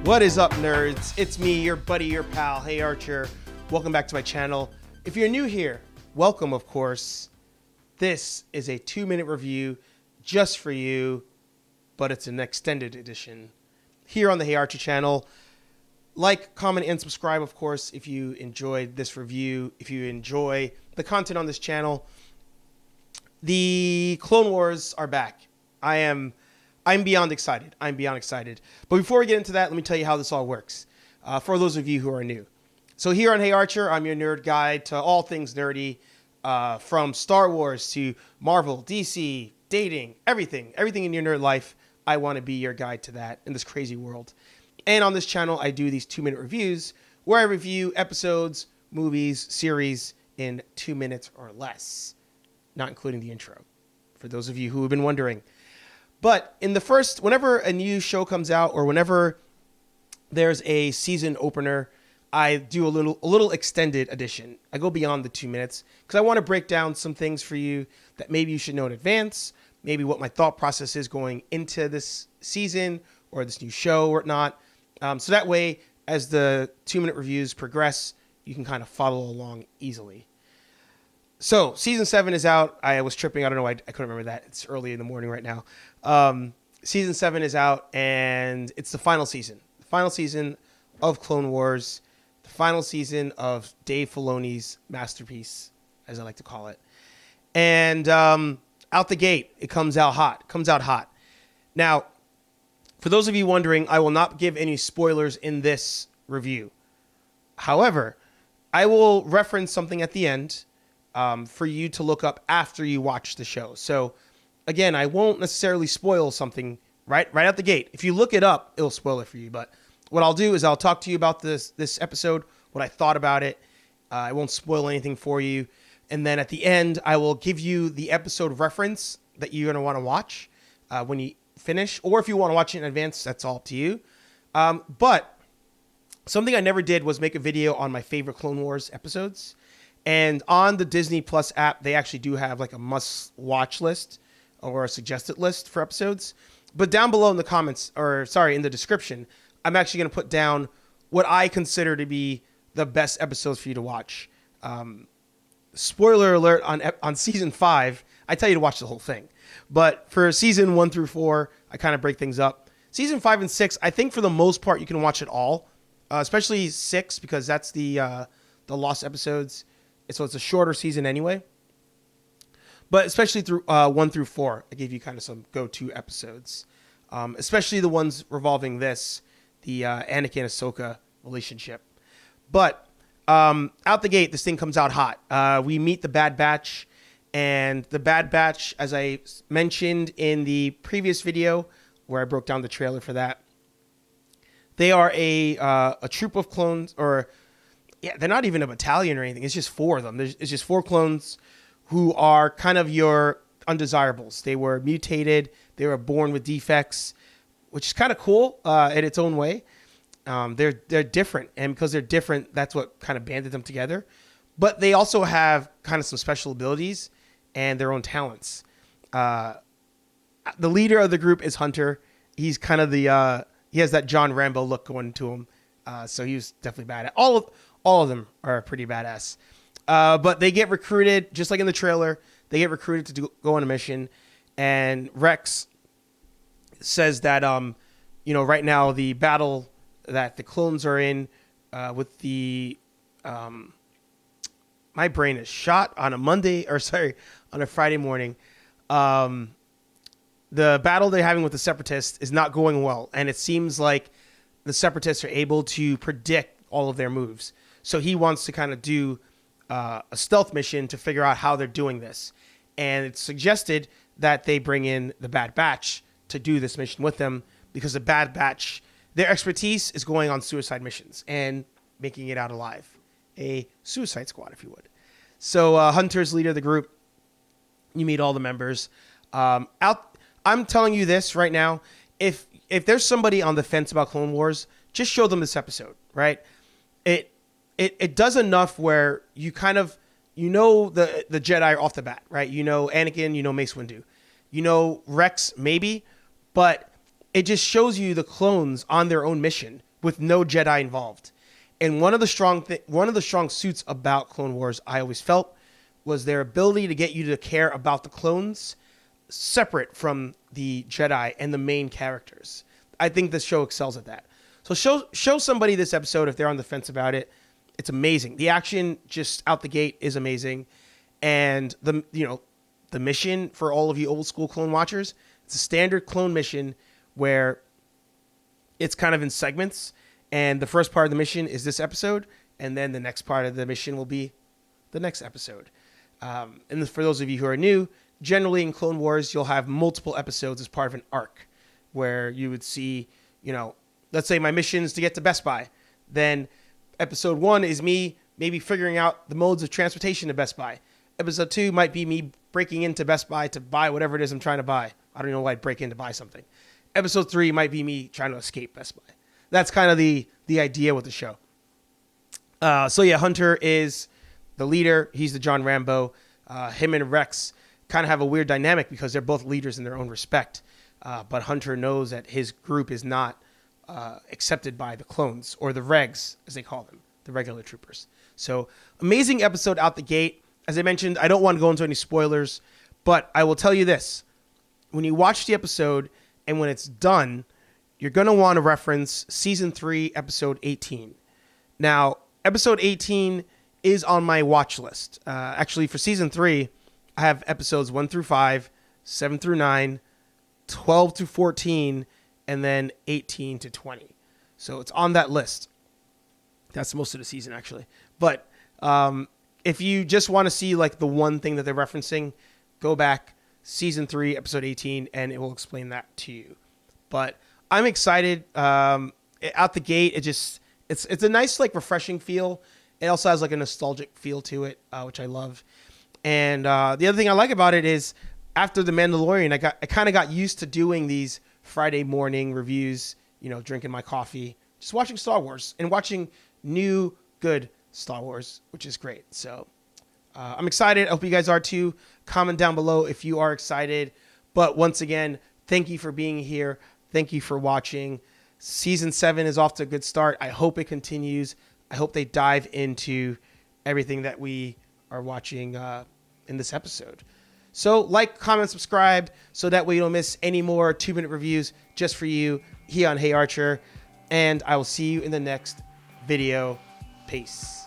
What is up, nerds? It's me, your buddy, your pal, HeyArcher. Welcome back to my channel. If you're new here, welcome, of course. This is a 2-minute review just for you, but it's an extended edition here on the HeyArcher channel. Like, comment, and subscribe, of course, if you enjoyed this review, if you enjoy the content on this channel. The Clone Wars are back. I'm beyond excited. But before we get into that, let me tell you how this all works. For those of you who are new. So here on HeyArcher, I'm your nerd guide to all things nerdy, from Star Wars to Marvel, DC, dating, everything in your nerd life. I want to be your guide to that in this crazy world. And on this channel, I do these 2-minute reviews where I review episodes, movies, series in 2 minutes or less, not including the intro, for those of you who have been wondering. But whenever a new show comes out or whenever there's a season opener, I do a little extended edition. I go beyond the 2 minutes because I want to break down some things for you that maybe you should know in advance, maybe what my thought process is going into this season or this new show or not. So that way, as the 2-minute reviews progress, you can kind of follow along easily. So, Season 7 is out. I was tripping. I don't know. I couldn't remember that. It's early in the morning right now. Season 7 is out, and it's the final season. The final season of Clone Wars. The final season of Dave Filoni's masterpiece, as I like to call it. And out the gate, it comes out hot. Now, for those of you wondering, I will not give any spoilers in this review. However, I will reference something at the end for you to look up after you watch the show. So, again, I won't necessarily spoil something right out the gate. If you look it up, it'll spoil it for you. But what I'll do is I'll talk to you about this episode, what I thought about it. I won't spoil anything for you. And then at the end, I will give you the episode reference that you're going to want to watch when you finish. Or if you want to watch it in advance, that's all up to you. But something I never did was make a video on my favorite Clone Wars episodes. And on the Disney Plus app, they actually do have like a must-watch list or a suggested list for episodes. But down below in the comments, in the description, I'm actually going to put down what I consider to be the best episodes for you to watch. Spoiler alert on Season 5, I tell you to watch the whole thing. But for Season 1 through 4, I kind of break things up. Season 5 and 6, I think for the most part, you can watch it all. Especially 6, because that's the lost episodes. So it's a shorter season anyway. But especially through 1 through 4, I gave you kind of some go-to episodes. Especially the ones revolving the Anakin Ahsoka relationship. But out the gate, this thing comes out hot. We meet the Bad Batch. And the Bad Batch, as I mentioned in the previous video, where I broke down the trailer for that, they are a troop of clones, they're not even a battalion or anything. It's just 4 of them. It's just 4 clones who are kind of your undesirables. They were mutated. They were born with defects, which is kind of cool in its own way. They're different, and because they're different, that's what kind of banded them together. But they also have kind of some special abilities and their own talents. The leader of the group is Hunter. He's kind of he has that John Rambo look going to him. So he was definitely bad at all of them are pretty badass. But they get recruited, just like in the trailer, they get recruited to go on a mission. And Rex says that, right now the battle that the clones are in with the... my brain is shot on a Friday morning. The battle they're having with the Separatists is not going well. And it seems like the Separatists are able to predict all of their moves. So he wants to kind of do a stealth mission to figure out how they're doing this. And it's suggested that they bring in the Bad Batch to do this mission with them, because the Bad Batch, their expertise is going on suicide missions and making it out alive. A suicide squad, if you would. So Hunter's leader of the group. You meet all the members. I'm telling you this right now. If there's somebody on the fence about Clone Wars, just show them this episode, right? It does enough where you kind of, the Jedi off the bat, right? You know Anakin, you know Mace Windu. You know Rex, maybe, but it just shows you the clones on their own mission with no Jedi involved. And one of the strong suits about Clone Wars I always felt was their ability to get you to care about the clones separate from the Jedi and the main characters. I think this show excels at that. So show somebody this episode if they're on the fence about it. It's amazing. The action just out the gate is amazing. And the mission for all of you old school Clone Watchers, it's a standard clone mission where it's kind of in segments. And the first part of the mission is this episode. And then the next part of the mission will be the next episode. And for those of you who are new, generally in Clone Wars, you'll have multiple episodes as part of an arc where you would see, let's say my mission is to get to Best Buy. Then episode 1 is me maybe figuring out the modes of transportation to Best Buy. Episode 2 might be me breaking into Best Buy to buy whatever it is I'm trying to buy. I don't know why I'd break in to buy something. Episode 3 might be me trying to escape Best Buy. That's kind of the idea with the show. Hunter is the leader. He's the John Rambo. Him and Rex kind of have a weird dynamic because they're both leaders in their own respect. But Hunter knows that his group is not accepted by the clones, or the regs, as they call them, the regular troopers. So amazing episode out the gate. As I mentioned, I don't want to go into any spoilers, but I will tell you this. When you watch the episode and when it's done, you're going to want to reference season 3, episode 18. Now, episode 18 is on my watch list. Actually, for season 3, I have episodes 1 through 5, 7 through 9, 12 to 14, and then 18 to 20. So it's on that list. That's most of the season, actually. But if you just want to see like the one thing that they're referencing, go back season 3, episode 18, and it will explain that to you. But I'm excited. Out the gate, it's a nice, like, refreshing feel. It also has like a nostalgic feel to it, which I love. And the other thing I like about it is after The Mandalorian, I kind of got used to doing these Friday morning reviews, drinking my coffee, just watching Star Wars and watching new, good Star Wars, which is great. So I'm excited. I hope you guys are too. Comment down below if you are excited. But once again, thank you for being here. Thank you for watching. Season 7 is off to a good start. I hope it continues. I hope they dive into everything that we are watching in this episode. So like, comment, subscribe, so that way you don't miss any more 2-minute reviews just for you here on HeyArcher. And I will see you in the next video. Peace.